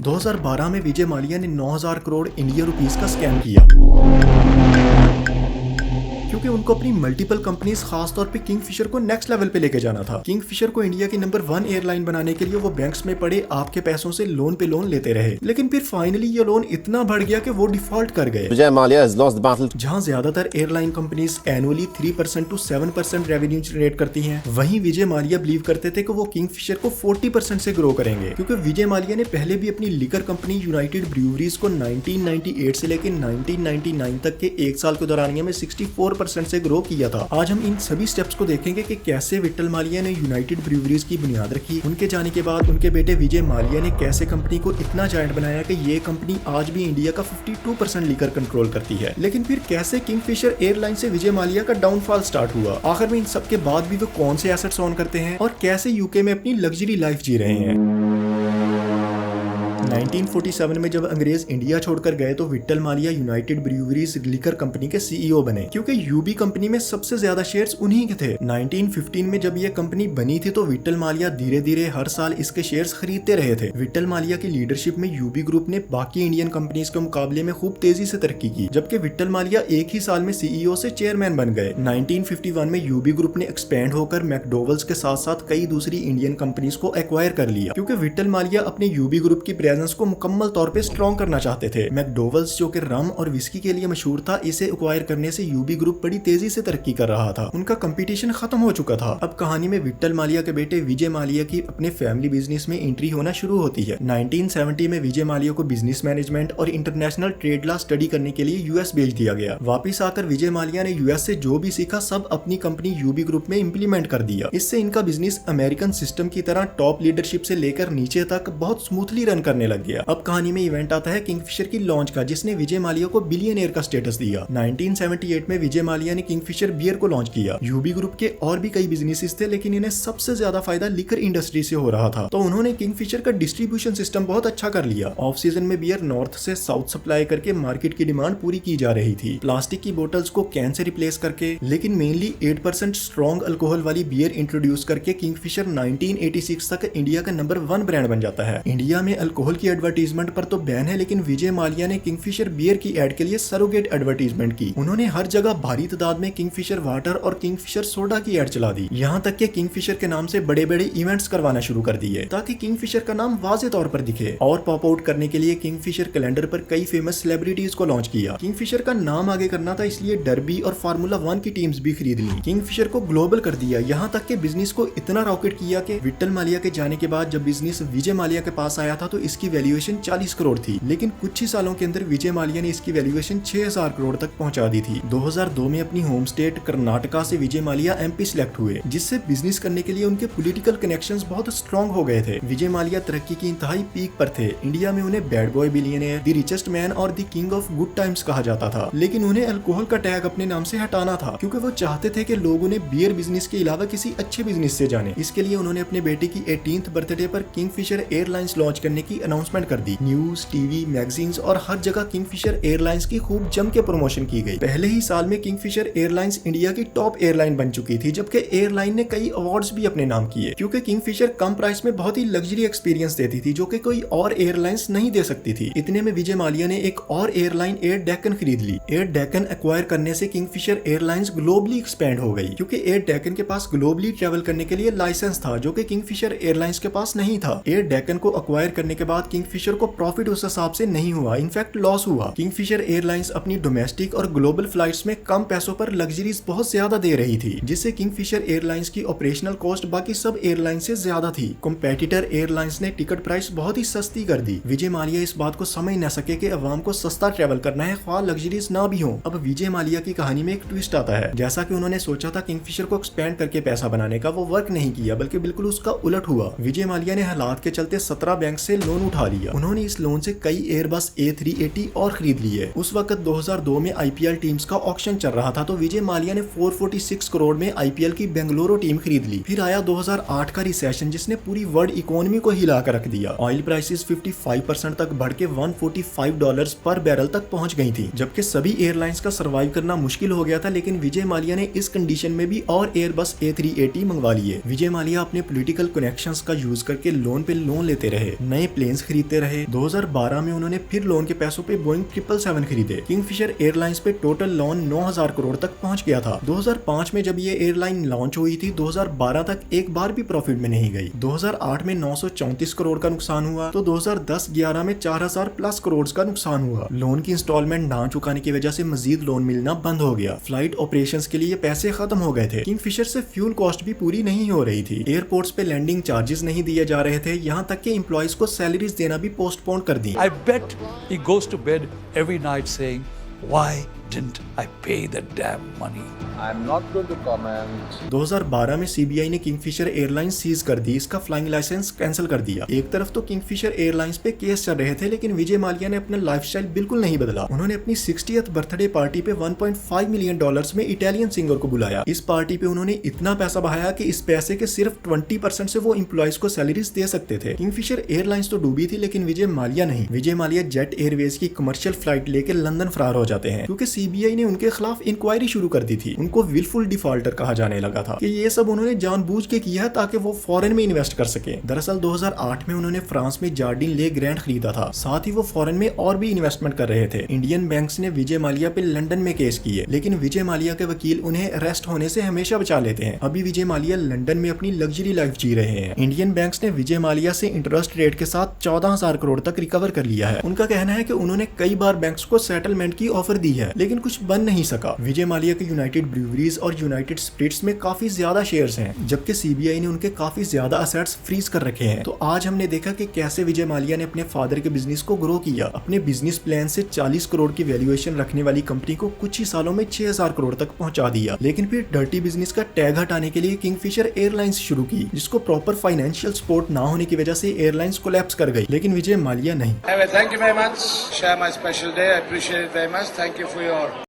2012 में विजय माल्या ने 9,000 crore Indian rupees का स्कैम किया क्योंकि उनको अपनी मल्टीपल कंपनीज खास तौर पे किंगफिशर को नेक्स्ट लेवल पे लेके जाना था। किंगफिशर को इंडिया की नंबर 1 एयरलाइन बनाने के लिए वो बैंक्स में पड़े आपके पैसों से लोन पे लोन लेते रहे, लेकिन फिर फाइनली ये लोन इतना बढ़ गया कि वो डिफॉल्ट कर गए। Vijay Mallya has lost the battle। जहां ज्यादातर airline companies annually 3% to 7% revenue generate करती हैं, वहीं विजय माल्या बिलीव करते थे कि वो किंगफिशर को 40% से ग्रो करेंगे, क्योंकि विजय माल्या ने पहले भी अपनी लिकर कंपनी यूनाइटेड ब्रूवरीज को 1998 से लेकर 1999 तक के एक साल के दौरानिया में 64% से ग्रो किया था। आज हम इन सभी स्टेप्स को देखेंगे कि कैसे विट्ठल माल्या ने यूनाइटेड ब्रूवरीज की बुनियाद रखी, उनके जाने के बाद उनके बेटे विजय माल्या ने कैसे कंपनी को इतना जायंट बनाया कि ये कंपनी आज भी इंडिया का 52% लीकर कंट्रोल करती है। लेकिन फिर कैसे किंगफिशर एयरलाइन से विजय माल्या का डाउनफॉल स्टार्ट हुआ, आखिर में इन सब के बाद भी वो कौन से एसेट्स ओन करते हैं और कैसे यूके में अपनी लग्जरी लाइफ जी रहे हैं। 1947 में जब अंग्रेज इंडिया छोड़कर गए तो Vitthal Mallya United Breweries liquor company के सीईओ बने, क्योंकि यूबी कंपनी में सबसे ज्यादा शेयर्स उन्हीं के थे। 1915 में जब ये कंपनी बनी थी तो विट्ठल माल्या धीरे धीरे हर साल इसके शेयर्स खरीदते रहे थे। विट्ठल माल्या की लीडरशिप में यूबी ग्रुप ने बाकी इंडियन कंपनीज के मुकाबले में खूब तेजी से तरक्की की, जबकि विट्ठल माल्या एक ही साल में सीईओ से चेयरमैन बन गए। 1951 में यूबी ग्रुप ने एक्सपेंड होकर मैकडोवेल्स के साथ साथ कई दूसरी इंडियन कंपनीज को एक्वायर कर लिया, क्योंकि विट्ठल माल्या अपने यूबी ग्रुप की प्रेजेंस को मुकम्मल तौर पे स्ट्रॉन्ग करना चाहते थे। मैकडोवेल्स जो कि रम और विस्की के लिए मशहूर था, इसे एक्वायर करने से यूबी ग्रुप बड़ी तेजी से तरक्की कर रहा था, उनका कंपटीशन खत्म हो चुका था। अब कहानी में विट्ठल माल्या के बेटे विजय माल्या की अपने फैमिली बिजनेस में एंट्री होना शुरू होती है। 1970 में विजय माल्या को बिजनेस मैनेजमेंट और इंटरनेशनल ट्रेड लॉ स्टडी करने के लिए यूएस भेज दिया गया। वापिस आकर विजय माल्या ने यूएस से जो भी सीखा सब अपनी कंपनी यूबी ग्रुप में इम्प्लीमेंट कर दिया। इससे इनका बिजनेस अमेरिकन सिस्टम की तरह टॉप लीडरशिप से लेकर नीचे तक बहुत स्मूथली रन करने लग गया। अब कहानी में इवेंट आता है किंगफिशर की लॉन्च का, जिसने विजय माल्या को बिलियनियर का स्टेटस दिया। 1978 में विजय माल्या ने किंगफिशर बियर को लॉन्च किया। यूबी ग्रुप के और भी कई बिजनेसेस थे, लेकिन इन्हें सबसे ज्यादा फायदा लिकर इंडस्ट्री से हो रहा था, तो उन्होंने किंगफिशर का डिस्ट्रीब्यूशन सिस्टम बहुत अच्छा कर लिया। ऑफ सीजन में बियर नॉर्थ से साउथ सप्लाई करके मार्केट की डिमांड पूरी की जा रही थी, प्लास्टिक की बोतल्स को कैन से रिप्लेस करके, लेकिन मेनली 8% स्ट्रॉन्ग अल्कोहल वाली बियर इंट्रोड्यूस करके किंगफिशर 1986 तक इंडिया का नंबर 1 ब्रांड बन जाता है। इंडिया में अल्कोहल की एडवर्टीजमेंट पर तो बैन है, लेकिन विजय माल्या ने किंगफिशर बियर की एड के लिए सरोगेट एडवर्टीजमेंट की। उन्होंने हर जगह भारी तादाद में किंगफिशर वाटर और किंगफिशर सोडा की एड चला दी, यहाँ तक कि किंगफिशर के नाम से बड़े बड़े इवेंट्स करवाना शुरू कर दिए ताकि किंगफिशर का नाम वाज़े तौर पर दिखे। और पॉप आउट करने के लिए किंगफिशर कैलेंडर पर कई फेमस सेलिब्रिटीज को लॉन्च किया। किंगफिशर का नाम आगे करना था, इसलिए डर्बी और फार्मूला 1 की टीम्स भी खरीद ली। किंगफिशर को ग्लोबल कर दिया, यहाँ तक कि बिजनेस को इतना रॉकेट किया कि विट्ठल माल्या के जाने के बाद जब बिजनेस विजय माल्या के पास आया था तो इसकी वैल्यूएशन 40 करोड़ थी, लेकिन कुछ ही सालों के अंदर विजय माल्या ने इसकी वैल्यूएशन 6,000 करोड़ तक पहुंचा दी थी। 2002 में अपनी होम स्टेट कर्नाटका से विजय माल्या एमपी सिलेक्ट हुए, जिससे बिजनेस करने के लिए उनके पॉलिटिकल कनेक्शंस बहुत स्ट्रॉन्ग हो गए थे। विजय माल्या तरक्की की इंतहाई पीक पर थे। इंडिया में उन्हें bad boy billionaire, the richest man और the king of good times कहा जाता था, लेकिन उन्हें अल्कोहल का टैग अपने नाम से हटाना था, क्योंकि वो चाहते थे कि लोग उन्हें बियर बिजनेस के अलावा किसी अच्छे बिजनेस से जाने। इसके लिए उन्होंने अपने बेटे की 18th बर्थडे पर किंगफिशर एयरलाइंस लॉन्च करने की अनाउंसमेंट कर दी। न्यूज, टीवी, मैगजीन्स और हर जगह किंगफिशर एयरलाइंस की खूब जम के प्रमोशन की गई। पहले ही साल में किंगफिशर एयरलाइंस इंडिया की टॉप एयरलाइन बन चुकी थी, जबकि एयरलाइन ने कई अवार्ड्स भी अपने नाम किए, क्योंकि किंगफिशर कम प्राइस में बहुत ही लग्जरी एक्सपीरियंस देती थी, जो कि कोई और एयरलाइंस नहीं दे सकती थी। इतने में विजय माल्या ने एक और एयरलाइन एयर डेक्कन खरीद ली। एयर डेक्कन एक्वायर करने से किंगफिशर एयरलाइंस ग्लोबली एक्सपेंड हो गई, क्योंकि एयर डेक्कन के पास ग्लोबली ट्रेवल करने के लिए लाइसेंस था, जो कि किंगफिशर एयरलाइंस के पास नहीं था। एयर डेक्कन को एक्वायर करने के बाद किंगफिशर को प्रॉफिट उस हिसाब से नहीं हुआ, इनफैक्ट लॉस हुआ। किंगफिशर एयरलाइंस अपनी डोमेस्टिक और ग्लोबल फ्लाइट्स में कम पैसों पर लग्जरीज बहुत ज्यादा दे रही थी, जिससे किंगफिशर एयरलाइंस की ऑपरेशनल कॉस्ट बाकी सब एयरलाइन से ज्यादा थी। कॉम्पिटिटर एयरलाइंस ने टिकट प्राइस बहुत ही सस्ती कर दी। विजय माल्या इस बात को समझ न सके कि अवाम को सस्ता ट्रेवल करना है, ख्वाह लग्जरीज ना भी हो। अब विजय माल्या की कहानी में एक ट्विस्ट आता है। जैसा कि उन्होंने सोचा था किंगफिशर को एक्सपेंड करके पैसा बनाने का, वो वर्क नहीं किया, बल्कि बिल्कुल उसका उलट हुआ। विजय माल्या ने हालात के चलते 17 बैंक से लोन उठा लिया। उन्होंने इस लोन से कई एयरबस A380 और खरीद लिए। उस वक्त 2002 में IPL टीम्स का ऑक्शन चल रहा था, तो विजय माल्या ने 446 करोड़ में IPL की बेंगलुरु टीम खरीद ली। फिर आया 2008 का रिसेशन, जिसने पूरी वर्ल्ड इकोनॉमी को हिला कर रख दिया। ऑयल प्राइसेस 55% तक बढ़ के $145 पर बैरल तक पहुंच गई थी, जबकि सभी एयरलाइंस का सर्वाइव करना मुश्किल हो गया था। लेकिन विजय माल्या ने इस कंडीशन में भी और एयरबस A380 मंगवा लिए। विजय माल्या अपने पॉलिटिकल कनेक्शंस का यूज करके लोन पे लोन लेते रहे, नए प्लेन्स एयरलाइंस खरीदते रहे। 2012 में उन्होंने फिर लोन के पैसों पे बोइंग 777 खरीदे। किंगफिशर एयरलाइंस पे टोटल लोन 9,000 करोड़ तक पहुंच गया था। 2005 में जब ये एयरलाइन लॉन्च हुई थी 2012 तक एक बार भी प्रॉफिट में नहीं गई। 2008 में 934 करोड़ का नुकसान हुआ तो 2010-11 में 4,000 प्लस करोड़ का नुकसान हुआ। लोन की इंस्टॉलमेंट ना चुकाने की वजह से मजीद लोन मिलना बंद हो गया। फ्लाइट ऑपरेशंस के लिए पैसे खत्म हो गए थे। किंगफिशर से फ्यूल कॉस्ट भी पूरी नहीं हो रही थी। एयरपोर्ट्स पे लैंडिंग चार्जेस नहीं दिए जा रहे थे, यहाँ तक कि एम्प्लॉइज को सैलरीज देना भी पोस्टपोन कर दी। I bet he goes to bed every night saying, why didn't I pay the damn money? I'm not going to comment. 2012 में सीबीआई ने किंगफिशर एयरलाइंस सीज कर दी, इसका फ्लाइंग लाइसेंस कैंसिल कर दिया। एक तरफ तो किंगफिशर एयरलाइंस पे केस चल रहे थे, लेकिन विजय माल्या ने अपना लाइफस्टाइल बिल्कुल नहीं बदला। उन्होंने अपनी 60th बर्थडे पार्टी पे $1.5 मिलियन में इटालियन सिंगर को बुलाया। इस पार्टी पे उन्होंने इतना पैसा बहाया कि इस पैसे के सिर्फ 20% से वो एम्प्लॉइज को सैलरीज दे सकते थे। किंगफिशर एयरलाइंस तो डूबी थी, लेकिन विजय माल्या नहीं। विजय माल्या जेट एयरवेज की कमर्शियल फ्लाइट लेकर लंदन फरार हो जाते हैं, क्योंकि सीबीआई ने उनके खिलाफ इंक्वायरी शुरू कर दी थी। उनको विलफुल डिफॉल्टर कहा जाने लगा था कि ये सब उन्होंने जानबूझ के किया है ताकि वो फॉरेन में इन्वेस्ट कर सके। दरअसल 2008 में उन्होंने फ्रांस में जार्डिन ले ग्रैंड खरीदा था, साथ ही वो फॉरेन में और भी इन्वेस्टमेंट कर रहे थे। इंडियन बैंक्स ने विजय माल्या पे लंदन में केस किए, लेकिन विजय माल्या के वकील उन्हें अरेस्ट होने से हमेशा बचा लेते हैं। अभी विजय माल्या लंदन में अपनी लग्जरी लाइफ जी रहे हैं। इंडियन बैंक्स ने विजय माल्या से इंटरेस्ट रेट के साथ 14,000 करोड़ तक रिकवर कर लिया है। उनका कहना है कि उन्होंने कई बार बैंक्स को सेटलमेंट की ऑफर दी है, लेकिन कुछ बन नहीं सका। विजय माल्या के यूनाइटेड ब्रूवरीज और यूनाइटेड स्पिरिट्स में काफी ज्यादा शेयर्स हैं, जबकि सीबीआई ने उनके काफी ज्यादा असेट्स फ्रीज कर रखे हैं। तो आज हमने देखा कि कैसे विजय माल्या ने अपने फादर के बिजनेस को ग्रो किया। अपने बिजनेस प्लान से 40 करोड़ की वैल्यूएशन रखने वाली कंपनी को कुछ ही सालों में 6,000 करोड़ तक पहुंचा दिया। लेकिन फिर डर्टी बिजनेस का टैग हटाने के लिए किंगफिशर एयरलाइंस शुरू की, जिसको प्रॉपर फाइनेंशियल सपोर्ट ना होने की वजह से एयरलाइंस कोलैप्स कर गई, लेकिन विजय माल्या नहीं। Anyway, thank you very much. Share my special day. I appreciate it very much. Thank you for your